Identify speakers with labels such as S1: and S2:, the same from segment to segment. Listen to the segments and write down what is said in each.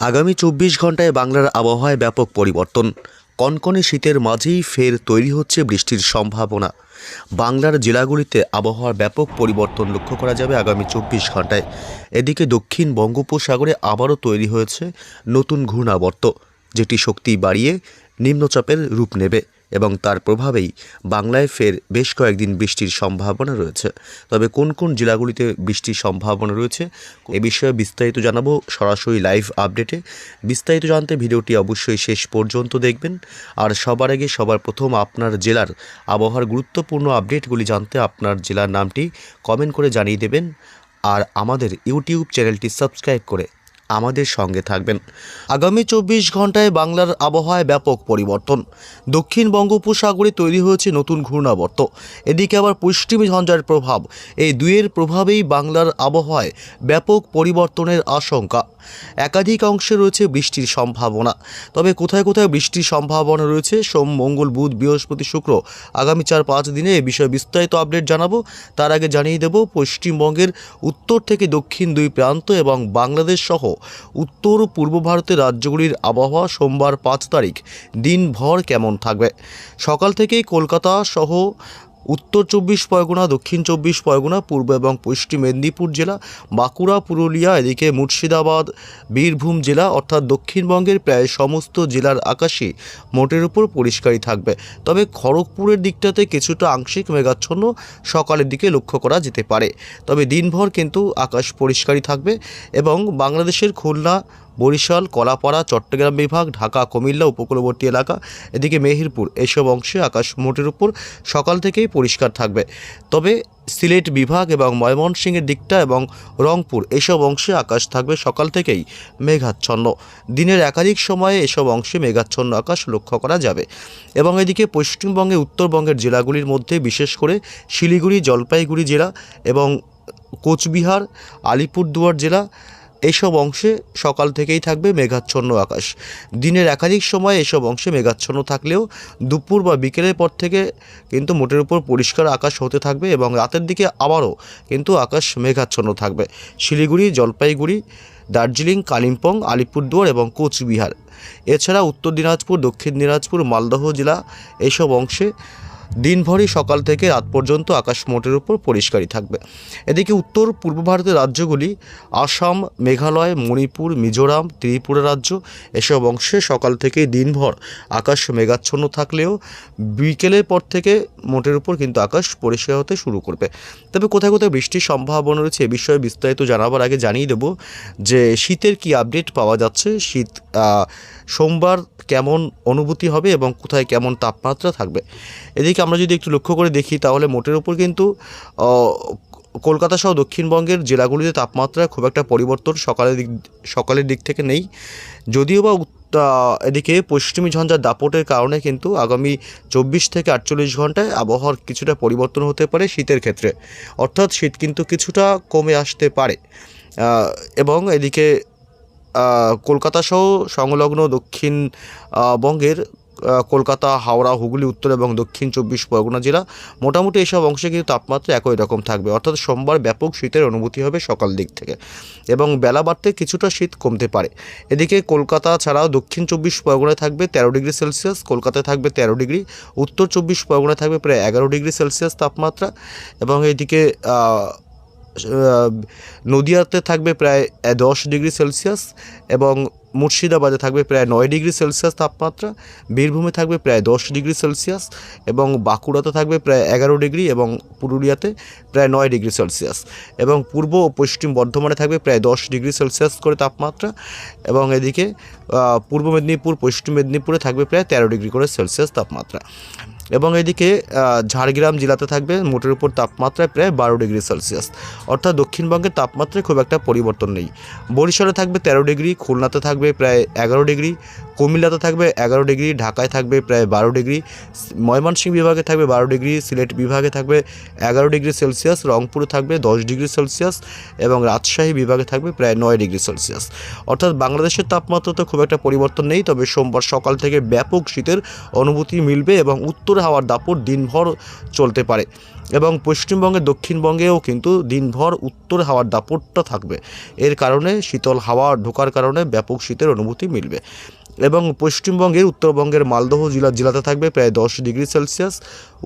S1: আগামী ২৪ ঘন্টায় বাংলার আবহাওয়ায় ব্যাপক পরিবর্তন। কনকনে শীতের মাঝেই ফের তৈরি হচ্ছে বৃষ্টির সম্ভাবনা। বাংলার জেলাগুলিতে আবহাওয়ার ব্যাপক পরিবর্তন লক্ষ্য করা যাবে আগামী ২৪ ঘন্টায়। এদিকে দক্ষিণ বঙ্গোপসাগরে আবারও তৈরি হয়েছে নতুন ঘূর্ণাবর্ত, যেটি শক্তি বাড়িয়ে নিম্নচাপের রূপ নেবে এবং তার প্রভাবেই বাংলায় ফের বেশ কয়েকদিন বৃষ্টির সম্ভাবনা রয়েছে। তবে কোন কোন জেলাগুলিতে বৃষ্টির সম্ভাবনা রয়েছে এ বিষয়ে বিস্তারিত জানাবো সরাসরি লাইভ আপডেটে। বিস্তারিত জানতে ভিডিওটি অবশ্যই শেষ পর্যন্ত দেখবেন। আর সবার আগে সবার প্রথম আপনার জেলার আবহাওয়ার গুরুত্বপূর্ণ আপডেটগুলি জানতে আপনার জেলার নামটি কমেন্ট করে জানিয়ে দেবেন আর আমাদের ইউটিউব চ্যানেলটি সাবস্ক্রাইব করে আমাদের সঙ্গে থাকবেন। আগামী ২৪ ঘন্টায় বাংলার আবহাওয়ায় ব্যাপক পরিবর্তন। দক্ষিণ বঙ্গোপসাগরে তৈরি হয়েছে নতুন ঘূর্ণাবর্ত, এদিকে আবার পশ্চিমী ঝঞ্ঝার প্রভাব। এই দুয়ের প্রভাবেই বাংলার আবহাওয়ায় ব্যাপক পরিবর্তনের আশঙ্কা। একাধিক অংশে রয়েছে বৃষ্টির সম্ভাবনা। তবে কোথায় কোথায় বৃষ্টির সম্ভাবনা রয়েছে সোম, মঙ্গল, বুধ, বৃহস্পতি, শুক্র আগামী ৪-৫ দিনে এ বিষয়ে বিস্তারিত আপডেট জানাবো। তার আগে জানিয়ে দেব পশ্চিমবঙ্গের উত্তর থেকে দক্ষিণ দুই প্রান্ত এবং বাংলাদেশ সহ উত্তর পূর্ব ভারতের রাজ্যগুলির আবহাওয়া সোমবার ৫ তারিখ দিনভর কেমন থাকবে। সকাল থেকেই কলকাতা সহ উত্তর ২৪ পরগনা, দক্ষিণ ২৪ পরগনা, পূর্ব এবং পশ্চিম মেদিনীপুর জেলা, বাঁকুড়া, পুরুলিয়া, এদিকে মুর্শিদাবাদ, বীরভূম জেলা অর্থাৎ দক্ষিণবঙ্গের প্রায় সমস্ত জেলার আকাশই মোটের উপর পরিষ্কারই থাকবে। তবে খড়গপুরের দিকটাতে কিছুটা আংশিক মেঘাচ্ছন্ন সকালের দিকে লক্ষ্য করা যেতে পারে। তবে দিনভর কিন্তু আকাশ পরিষ্কারই থাকবে এবং বাংলাদেশের খুলনা, বরিশাল, কলাপাড়া, চট্টগ্রাম বিভাগ, ঢাকা, কুমিল্লা, উপকূলবর্তী এলাকা, এদিকে মেহেরপুর এসব অংশে আকাশ মোটের উপর সকাল থেকেই পরিষ্কার থাকবে। তবে সিলেট বিভাগ এবং ময়মনসিংহের দিকটা এবং রংপুর এসব অংশে আকাশ থাকবে সকাল থেকেই মেঘাচ্ছন্ন। দিনের একাধিক সময়ে এসব অংশে মেঘাচ্ছন্ন আকাশ লক্ষ্য করা যাবে। এবং এদিকে পশ্চিমবঙ্গে উত্তরবঙ্গের জেলাগুলির মধ্যে বিশেষ করে শিলিগুড়ি, জলপাইগুড়ি জেলা এবং কোচবিহার, আলিপুরদুয়ার জেলা এইসব অংশে সকাল থেকেই থাকবে মেঘাচ্ছন্ন আকাশ। দিনের একাধিক সময় এসব অংশে মেঘাচ্ছন্ন থাকলেও দুপুর বা বিকেলের পর থেকে কিন্তু মোটের উপর পরিষ্কার আকাশ হতে থাকবে এবং রাতের দিকে আবারও কিন্তু আকাশ মেঘাচ্ছন্ন থাকবে শিলিগুড়ি, জলপাইগুড়ি, দার্জিলিং, কালিম্পং, আলিপুরদুয়ার এবং কোচবিহার। এছাড়া উত্তর দিনাজপুর, দক্ষিণ দিনাজপুর, মালদহ জেলা এইসব অংশে দিনভরই সকাল থেকে রাত পর্যন্ত আকাশ মোটের উপর পরিষ্কারই থাকবে। এদিকে উত্তর পূর্ব ভারতের রাজ্যগুলি আসাম, মেঘালয়, মণিপুর, মিজোরাম, ত্রিপুরা রাজ্য এসব অংশে সকাল থেকে দিনভর আকাশ মেঘাচ্ছন্ন থাকলেও বিকেলের পর থেকে মোটের উপর কিন্তু আকাশ পরিষ্কার হতে শুরু করবে। তবে কোথায় কোথায় বৃষ্টির সম্ভাবনা রয়েছে এ বিষয়ে বিস্তারিত জানাবার আগে জানিয়ে দেব যে শীতের কি আপডেট পাওয়া যাচ্ছে, শীত সোমবার কেমন অনুভূতি হবে এবং কোথায় কেমন তাপমাত্রা থাকবে। এদিকে আমরা যদি একটু লক্ষ্য করে দেখি তাহলে মোটের উপর কিন্তু কলকাতা সহ দক্ষিণবঙ্গের জেলাগুলিতে তাপমাত্রায় খুব একটা পরিবর্তন সকালের দিক থেকে নেই। যদিও বা এদিকে পশ্চিমী ঝঞ্ঝার দাপটের কারণে কিন্তু আগামী ২৪ থেকে ৪৮ ঘন্টায় আবহাওয়ার কিছুটা পরিবর্তন হতে পারে শীতের ক্ষেত্রে, অর্থাৎ শীত কিন্তু কিছুটা কমে আসতে পারে। এবং এদিকে কলকাতা সহ সংলগ্ন দক্ষিণবঙ্গের কলকাতা, হাওড়া, হুগলি, উত্তর এবং দক্ষিণ ২৪ পরগনা জেলা মোটামুটি এইসব অংশে কিন্তু তাপমাত্রা একই রকম থাকবে, অর্থাৎ সোমবার ব্যাপক শীতের অনুভূতি হবে সকাল দিক থেকে এবং বেলা বাড়তে কিছুটা শীত কমতে পারে। এদিকে কলকাতা ছাড়াও দক্ষিণ ২৪ পরগনায় থাকবে ১৩ ডিগ্রি সেলসিয়াস, কলকাতায় থাকবে ১৩ ডিগ্রি, উত্তর ২৪ পরগনায় থাকবে প্রায় ১১ ডিগ্রি সেলসিয়াস তাপমাত্রা এবং এদিকে নদিয়াতে থাকবে প্রায় ১০ ডিগ্রি সেলসিয়াস এবং মুর্শিদাবাদে থাকবে প্রায় ৯ ডিগ্রি সেলসিয়াস তাপমাত্রা, বীরভূমে থাকবে প্রায় ১০ ডিগ্রি সেলসিয়াস এবং বাঁকুড়াতে থাকবে প্রায় ১১ ডিগ্রি এবং পুরুলিয়াতে প্রায় ৯ ডিগ্রি সেলসিয়াস এবং পূর্ব ও পশ্চিম বর্ধমানে থাকবে প্রায় ১০ ডিগ্রি সেলসিয়াস করে তাপমাত্রা এবং এদিকে পূর্ব মেদিনীপুর, পশ্চিম মেদিনীপুরে থাকবে প্রায় ১৩ ডিগ্রি করে সেলসিয়াস তাপমাত্রা এবং এদিকে ঝাড়গ্রাম জেলাতে থাকবে মোটের উপর তাপমাত্রায় প্রায় ১২ ডিগ্রি সেলসিয়াস, অর্থাৎ দক্ষিণবঙ্গের তাপমাত্রায় খুব একটা পরিবর্তন নেই। বরিশালে থাকবে ১৩ ডিগ্রি, খুলনাতে থাকবে প্রায় ১১ ডিগ্রি, কুমিল্লাতে থাকবে ১১ ডিগ্রি, ঢাকায় থাকবে প্রায় ১২ ডিগ্রি, ময়মনসিংহ বিভাগে থাকবে ১২ ডিগ্রি, সিলেট বিভাগে থাকবে ১১ ডিগ্রি সেলসিয়াস, রংপুরে থাকবে ১০ ডিগ্রি সেলসিয়াস এবং রাজশাহী বিভাগে থাকবে প্রায় ৯ ডিগ্রি সেলসিয়াস। অর্থাৎ বাংলাদেশের তাপমাত্রাতে খুব একটা পরিবর্তন নেই। তবে সোমবার সকাল থেকে ব্যাপক শীতের অনুভূতি মিলবে এবং উত্তর হাওয়ার দাপট দিনভর চলতে পারে এবং পশ্চিমবঙ্গের দক্ষিণবঙ্গেও কিন্তু দিনভর উত্তর হাওয়ার দাপটটা থাকবে। এর কারণে শীতল হাওয়া ঢোকার কারণে ব্যাপক শীতের অনুভূতি মিলবে এবং পশ্চিমবঙ্গের উত্তরবঙ্গের মালদহ জেলাতে থাকবে প্রায় 10 ডিগ্রি সেলসিয়াস,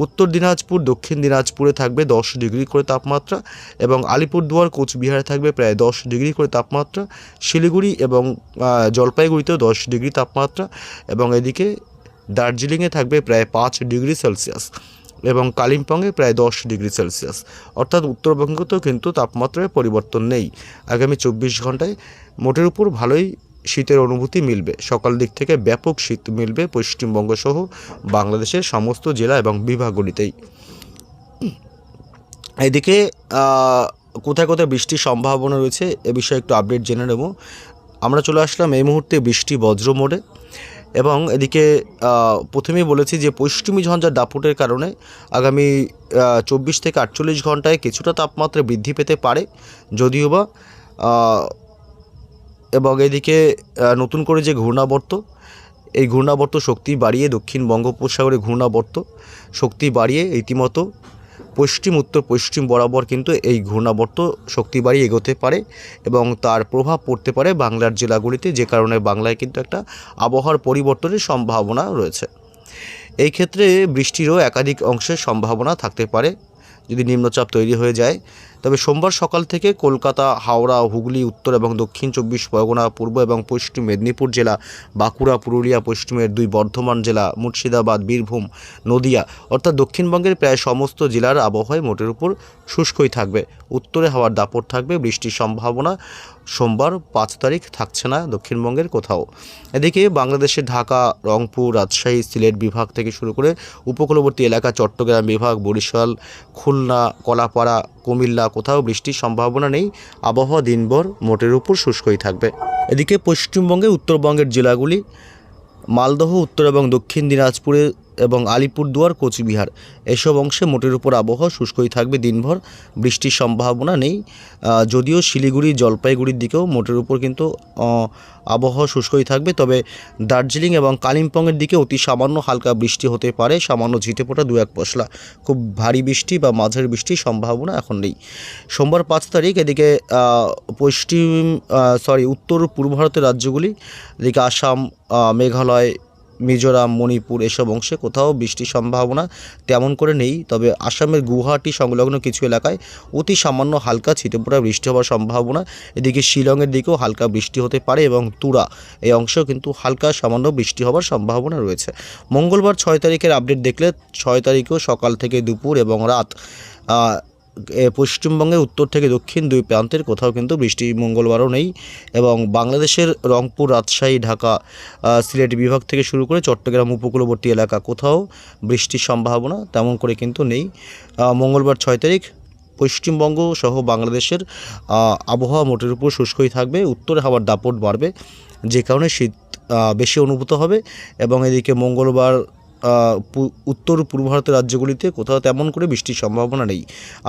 S1: উত্তর দিনাজপুর দক্ষিণ দিনাজপুরে থাকবে 10 ডিগ্রি করে তাপমাত্রা এবং আলিপুরদুয়ার কোচবিহারে থাকবে প্রায় 10 ডিগ্রি করে তাপমাত্রা, শিলিগুড়ি এবং জলপাইগুড়িতেও 10 ডিগ্রি তাপমাত্রা এবং এদিকে দার্জিলিংয়ে থাকবে প্রায় 5 ডিগ্রি সেলসিয়াস এবং কালিম্পংয়ে প্রায় 10 ডিগ্রি সেলসিয়াস। অর্থাৎ উত্তরবঙ্গতেও কিন্তু তাপমাত্রায় পরিবর্তন নেই। আগামী 24 ঘন্টায় মোটের উপর ভালোই শীতের অনুভূতি মিলবে। সকাল দিক থেকে ব্যাপক শীত মিলবে পশ্চিমবঙ্গ সহ বাংলাদেশের সমস্ত জেলা এবং বিভাগগুলিতেই। এদিকে কোথায় কোথায় বৃষ্টির সম্ভাবনা রয়েছে এ বিষয়ে একটু আপডেট জেনে নেব। আমরা চলে আসলাম এই মুহূর্তে বৃষ্টি বজ্র মোডে এবং এদিকে প্রথমেই বলেছি যে পশ্চিমী ঝঞ্ঝার দাপটের কারণে আগামী 24 থেকে 48 ঘন্টায় কিছুটা তাপমাত্রা বৃদ্ধি পেতে পারে যদিও বা এবং এদিকে নতুন করে যে ঘূর্ণাবর্ত, এই ঘূর্ণাবর্ত শক্তি বাড়িয়ে দক্ষিণ বঙ্গোপসাগরে ঘূর্ণাবর্ত শক্তি বাড়িয়ে রীতিমতো পশ্চিম উত্তর পশ্চিম বরাবর কিন্তু এই ঘূর্ণাবর্ত শক্তি বাড়িয়ে এগোতে পারে এবং তার প্রভাব পড়তে পারে বাংলার জেলাগুলিতে, যে কারণে বাংলায় কিন্তু একটা আবহাওয়ার পরিবর্তনের সম্ভাবনা রয়েছে। এই ক্ষেত্রে বৃষ্টিরও একাধিক অংশের সম্ভাবনা থাকতে পারে যদি নিম্নচাপ তৈরি হয়ে যায়। তবে সোমবার সকাল থেকে কলকাতা, হাওড়া, হুগলি, উত্তর এবং দক্ষিণ 24 পরগনা, পূর্ব এবং পশ্চিম মেদিনীপুর জেলা, বাঁকুড়া, পুরুলিয়া, পশ্চিমের 2 বর্ধমান জেলা, মুর্শিদাবাদ, বীরভূম, নদিয়া অর্থাৎ দক্ষিণবঙ্গের প্রায় সমস্ত জেলার আবহাওয়ায় মোটের উপর শুষ্কই থাকবে। উত্তরে হাওয়ার দাপট থাকবে, বৃষ্টির সম্ভাবনা সোমবার 5 তারিখ থাকছে না দক্ষিণবঙ্গের কোথাও। এদিকে বাংলাদেশের ঢাকা, রংপুর, রাজশাহী, সিলেট বিভাগ থেকে শুরু করে উপকূলবর্তী এলাকা, চট্টগ্রাম বিভাগ, বরিশাল, খুলনা, কলাপাড়া, কুমিল্লা কোথাও বৃষ্টির সম্ভাবনা নেই। আবহাওয়া দিনভর মোটের উপর শুষ্কই থাকবে। এদিকে পশ্চিমবঙ্গে উত্তরবঙ্গের জেলাগুলি মালদহ, উত্তর এবং দক্ষিণ দিনাজপুরে এবং আলিপুরদুয়ার, কোচবিহার এসব অংশে মোটের উপর আবহাওয়া শুষ্কই থাকবে দিনভর, বৃষ্টির সম্ভাবনা নেই। যদিও শিলিগুড়ি, জলপাইগুড়ির দিকেও মোটের উপর কিন্তু আবহাওয়া শুষ্কই থাকবে। তবে দার্জিলিং এবং কালিম্পংয়ের দিকে অতি সামান্য হালকা বৃষ্টি হতে পারে, সামান্য ঝিটে ফোটা 2-1 পশলা, খুব ভারী বৃষ্টি বা মাঝারি বৃষ্টির সম্ভাবনা এখন নেই। সোমবার 5 তারিখ এদিকে উত্তর পূর্ব ভারতের রাজ্যগুলি, এদিকে আসাম, মেঘালয়, মিজোরাম, মণিপুর এসব অংশে কোথাও বৃষ্টির সম্ভাবনা তেমন করে নেই। তবে আসামের গুয়াহাটি সংলগ্ন কিছু এলাকায় অতি সামান্য হালকা ছিটেফোঁটা বৃষ্টি হওয়ার সম্ভাবনা। এদিকে শিলংয়ের দিকেও হালকা বৃষ্টি হতে পারে এবং তুরা এই অংশেও কিন্তু হালকা সামান্য বৃষ্টি হওয়ার সম্ভাবনা রয়েছে। মঙ্গলবার 6 তারিখের আপডেট দেখলে 6 তারিখেও সকাল থেকে দুপুর এবং রাত পশ্চিমবঙ্গের উত্তর থেকে দক্ষিণ 2 প্রান্তের কোথাও কিন্তু বৃষ্টি মঙ্গলবারও নেই এবং বাংলাদেশের রংপুর, রাজশাহী, ঢাকা, সিলেট বিভাগ থেকে শুরু করে চট্টগ্রাম উপকূলবর্তী এলাকা কোথাও বৃষ্টির সম্ভাবনা তেমন করে কিন্তু নেই। মঙ্গলবার 6 তারিখ পশ্চিমবঙ্গ সহ বাংলাদেশের আবহাওয়া মোটের উপর শুষ্কই থাকবে, উত্তরে হাওয়ার দাপট বাড়বে, যে কারণে শীত বেশি অনুভূত হবে এবং এদিকে মঙ্গলবার উত্তর পূর্ব ভারতের রাজ্যগুলিতে কোথাও তেমন করে বৃষ্টির সম্ভাবনা নেই।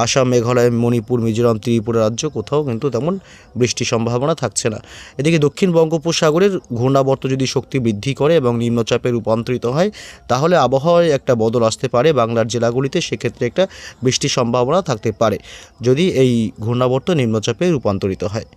S1: আসাম, মেঘালয়, মণিপুর, মিজোরাম, ত্রিপুরা রাজ্য কোথাও কিন্তু তেমন বৃষ্টির সম্ভাবনা থাকছে না। এদিকে দক্ষিণ বঙ্গোপসাগরের ঘূর্ণাবর্ত যদি শক্তি বৃদ্ধি করে এবং নিম্নচাপে রূপান্তরিত হয় তাহলে আবহাওয়ায় একটা বদল আসতে পারে বাংলার জেলাগুলিতে, সেক্ষেত্রে একটা বৃষ্টির সম্ভাবনা থাকতে পারে যদি এই ঘূর্ণাবর্ত নিম্নচাপে রূপান্তরিত হয়।